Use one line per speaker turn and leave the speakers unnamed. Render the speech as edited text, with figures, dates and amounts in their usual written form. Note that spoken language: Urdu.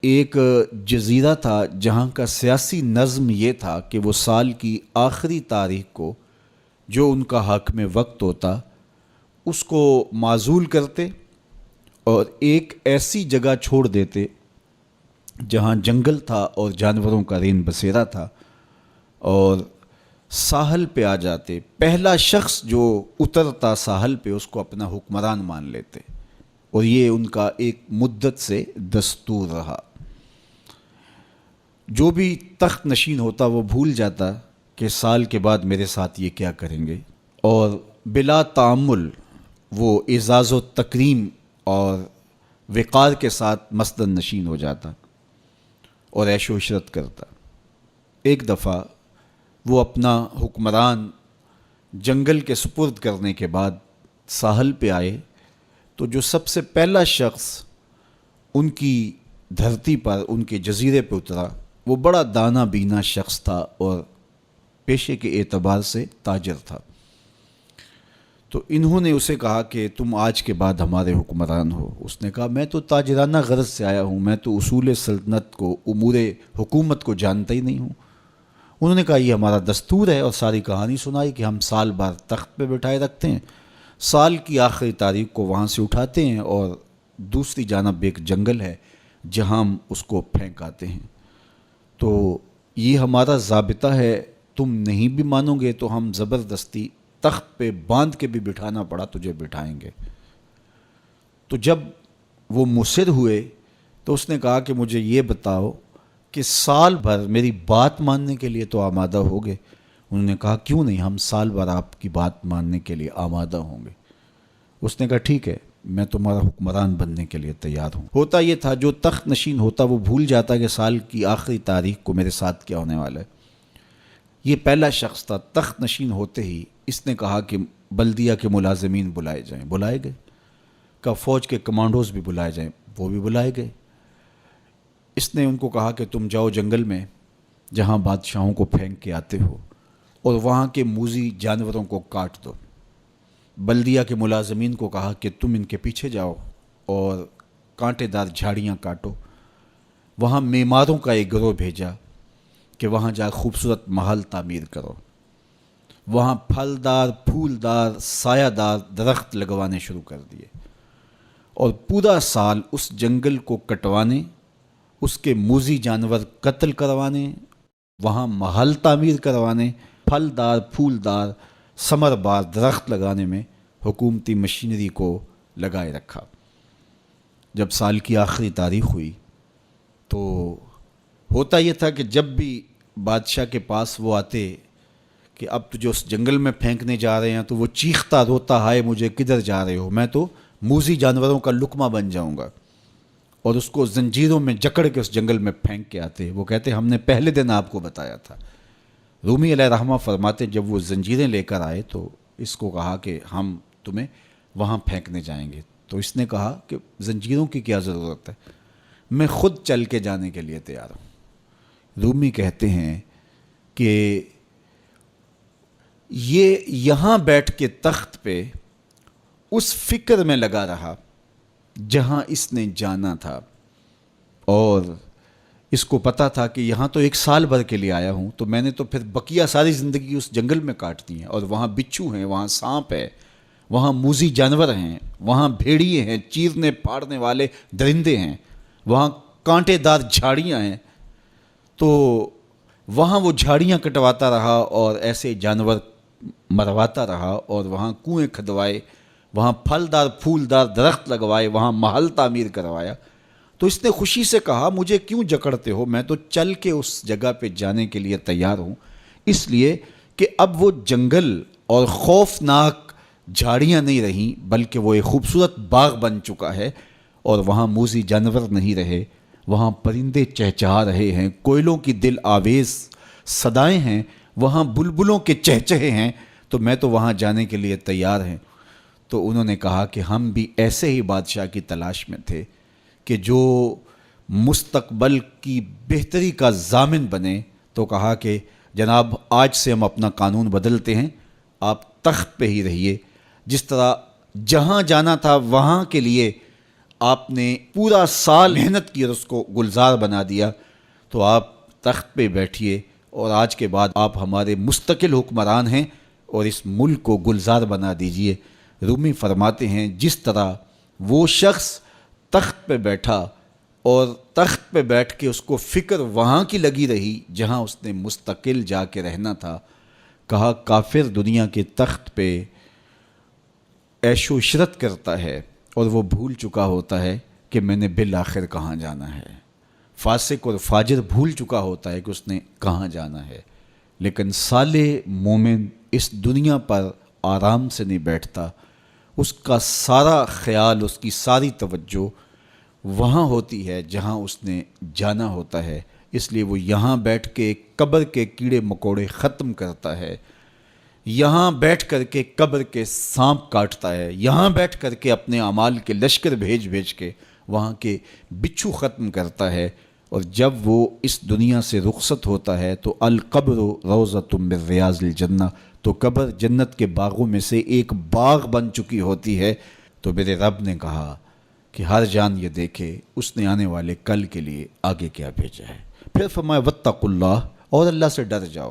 ایک جزیرہ تھا جہاں کا سیاسی نظم یہ تھا کہ وہ سال کی آخری تاریخ کو جو ان کا حق میں وقت ہوتا اس کو معزول کرتے اور ایک ایسی جگہ چھوڑ دیتے جہاں جنگل تھا اور جانوروں کا رین بسیرا تھا، اور ساحل پہ آ جاتے۔ پہلا شخص جو اترتا ساحل پہ اس کو اپنا حکمران مان لیتے، اور یہ ان کا ایک مدت سے دستور رہا۔ جو بھی تخت نشین ہوتا وہ بھول جاتا کہ سال کے بعد میرے ساتھ یہ کیا کریں گے، اور بلا تعمل وہ اعزاز و تکریم اور وقار کے ساتھ مسند نشین ہو جاتا اور عیش و عشرت کرتا۔ ایک دفعہ وہ اپنا حکمران جنگل کے سپرد کرنے کے بعد ساحل پہ آئے تو جو سب سے پہلا شخص ان کی دھرتی پر ان کے جزیرے پہ اترا وہ بڑا دانا بینا شخص تھا اور پیشے کے اعتبار سے تاجر تھا۔ تو انہوں نے اسے کہا کہ تم آج کے بعد ہمارے حکمران ہو۔ اس نے کہا میں تو تاجرانہ غرض سے آیا ہوں، میں تو اصول سلطنت کو، امور حکومت کو جانتا ہی نہیں ہوں۔ انہوں نے کہا یہ ہمارا دستور ہے، اور ساری کہانی سنائی کہ ہم سال بھر تخت پہ بٹھائے رکھتے ہیں، سال کی آخری تاریخ کو وہاں سے اٹھاتے ہیں اور دوسری جانب ایک جنگل ہے جہاں ہم اس کو پھینک آتے ہیں۔ تو یہ ہمارا ضابطہ ہے، تم نہیں بھی مانو گے تو ہم زبردستی تخت پہ باندھ کے بھی بٹھانا پڑا تجھے بٹھائیں گے۔ تو جب وہ مصر ہوئے تو اس نے کہا کہ مجھے یہ بتاؤ کہ سال بھر میری بات ماننے کے لیے تو آمادہ ہوگے؟ انہوں نے کہا کیوں نہیں، ہم سال بھر آپ کی بات ماننے کے لیے آمادہ ہوں گے۔ اس نے کہا ٹھیک ہے، میں تمہارا حکمران بننے کے لیے تیار ہوں۔ ہوتا یہ تھا جو تخت نشین ہوتا وہ بھول جاتا کہ سال کی آخری تاریخ کو میرے ساتھ کیا ہونے والا ہے۔ یہ پہلا شخص تھا، تخت نشین ہوتے ہی اس نے کہا کہ بلدیہ کے ملازمین بلائے جائیں، بلائے گئے۔ کہ فوج کے کمانڈوز بھی بلائے جائیں، وہ بھی بلائے گئے۔ اس نے ان کو کہا کہ تم جاؤ جنگل میں جہاں بادشاہوں کو پھینک کے آتے ہو اور وہاں کے موذی جانوروں کو کاٹ دو۔ بلدیہ کے ملازمین کو کہا کہ تم ان کے پیچھے جاؤ اور کانٹے دار جھاڑیاں کاٹو۔ وہاں معماروں کا ایک گروہ بھیجا کہ وہاں جا خوبصورت محل تعمیر کرو۔ وہاں پھلدار، پھولدار، سایہ دار درخت لگوانے شروع کر دیے، اور پورا سال اس جنگل کو کٹوانے، اس کے موذی جانور قتل کروانے، وہاں محل تعمیر کروانے، پھلدار، پھولدار، ثمر بار درخت لگانے میں حکومتی مشینری کو لگائے رکھا۔ جب سال کی آخری تاریخ ہوئی تو ہوتا یہ تھا کہ جب بھی بادشاہ کے پاس وہ آتے کہ اب جو اس جنگل میں پھینکنے جا رہے ہیں تو وہ چیختا روتا، ہائے مجھے کدھر جا رہے ہو، میں تو موذی جانوروں کا لقمہ بن جاؤں گا، اور اس کو زنجیروں میں جکڑ کے اس جنگل میں پھینک کے آتے۔ وہ کہتے ہم نے پہلے دن آپ کو بتایا تھا۔ رومی علیہ رحمہ فرماتے جب وہ زنجیریں لے کر آئے تو اس کو کہا کہ ہم تمہیں وہاں پھینکنے جائیں گے، تو اس نے کہا کہ زنجیروں کی کیا ضرورت ہے، میں خود چل کے جانے کے لیے تیار ہوں۔ رومی کہتے ہیں کہ یہ یہاں بیٹھ کے تخت پہ اس فکر میں لگا رہا جہاں اس نے جانا تھا، اور اس کو پتا تھا کہ یہاں تو ایک سال بھر کے لیے آیا ہوں، تو میں نے تو پھر بقیہ ساری زندگی اس جنگل میں کاٹ دی ہے، اور وہاں بچھو ہیں، وہاں سانپ ہے، وہاں موذی جانور ہیں، وہاں بھیڑیے ہیں، چیرنے پھاڑنے والے درندے ہیں، وہاں کانٹے دار جھاڑیاں ہیں۔ تو وہاں وہ جھاڑیاں کٹواتا رہا اور ایسے جانور مرواتا رہا، اور وہاں کنویں کھدوائے، وہاں پھلدار پھولدار درخت لگوائے، وہاں محل تعمیر کروایا۔ تو اس نے خوشی سے کہا مجھے کیوں جکڑتے ہو، میں تو چل کے اس جگہ پہ جانے کے لیے تیار ہوں، اس لیے کہ اب وہ جنگل اور خوفناک جھاڑیاں نہیں رہیں بلکہ وہ ایک خوبصورت باغ بن چکا ہے، اور وہاں موذی جانور نہیں رہے، وہاں پرندے چہچہا رہے ہیں، کوئلوں کی دل آویز صدائیں ہیں، وہاں بلبلوں کے چہچہے ہیں، تو میں تو وہاں جانے کے لیے تیار ہیں۔ تو انہوں نے کہا کہ ہم بھی ایسے ہی بادشاہ کی تلاش میں تھے کہ جو مستقبل کی بہتری کا ضامن بنے، تو کہا کہ جناب آج سے ہم اپنا قانون بدلتے ہیں، آپ تخت پہ ہی رہیے، جس طرح جہاں جانا تھا وہاں کے لیے آپ نے پورا سال محنت کی اور اس کو گلزار بنا دیا، تو آپ تخت پہ بیٹھیے اور آج کے بعد آپ ہمارے مستقل حکمران ہیں اور اس ملک کو گلزار بنا دیجئے۔ رومی فرماتے ہیں جس طرح وہ شخص تخت پہ بیٹھا اور تخت پہ بیٹھ کے اس کو فکر وہاں کی لگی رہی جہاں اس نے مستقل جا کے رہنا تھا، کہا کافر دنیا کے تخت پہ عیش و عشرت کرتا ہے اور وہ بھول چکا ہوتا ہے کہ میں نے بالآخر کہاں جانا ہے۔ فاسق اور فاجر بھول چکا ہوتا ہے کہ اس نے کہاں جانا ہے، لیکن صالح مومن اس دنیا پر آرام سے نہیں بیٹھتا، اس کا سارا خیال، اس کی ساری توجہ وہاں ہوتی ہے جہاں اس نے جانا ہوتا ہے، اس لیے وہ یہاں بیٹھ کے قبر کے کیڑے مکوڑے ختم کرتا ہے، یہاں بیٹھ کر کے قبر کے سانپ کاٹتا ہے، یہاں بیٹھ کر کے اپنے اعمال کے لشکر بھیج کے وہاں کے بچھو ختم کرتا ہے، اور جب وہ اس دنیا سے رخصت ہوتا ہے تو القبر روضۃ من ریاض الجنہ، تو قبر جنت کے باغوں میں سے ایک باغ بن چکی ہوتی ہے۔ تو میرے رب نے کہا کہ ہر جان یہ دیکھے اس نے آنے والے کل کے لیے آگے کیا بھیجا ہے۔ پھر فرمایا واتقوا اللہ، اور اللہ سے ڈر جاؤ۔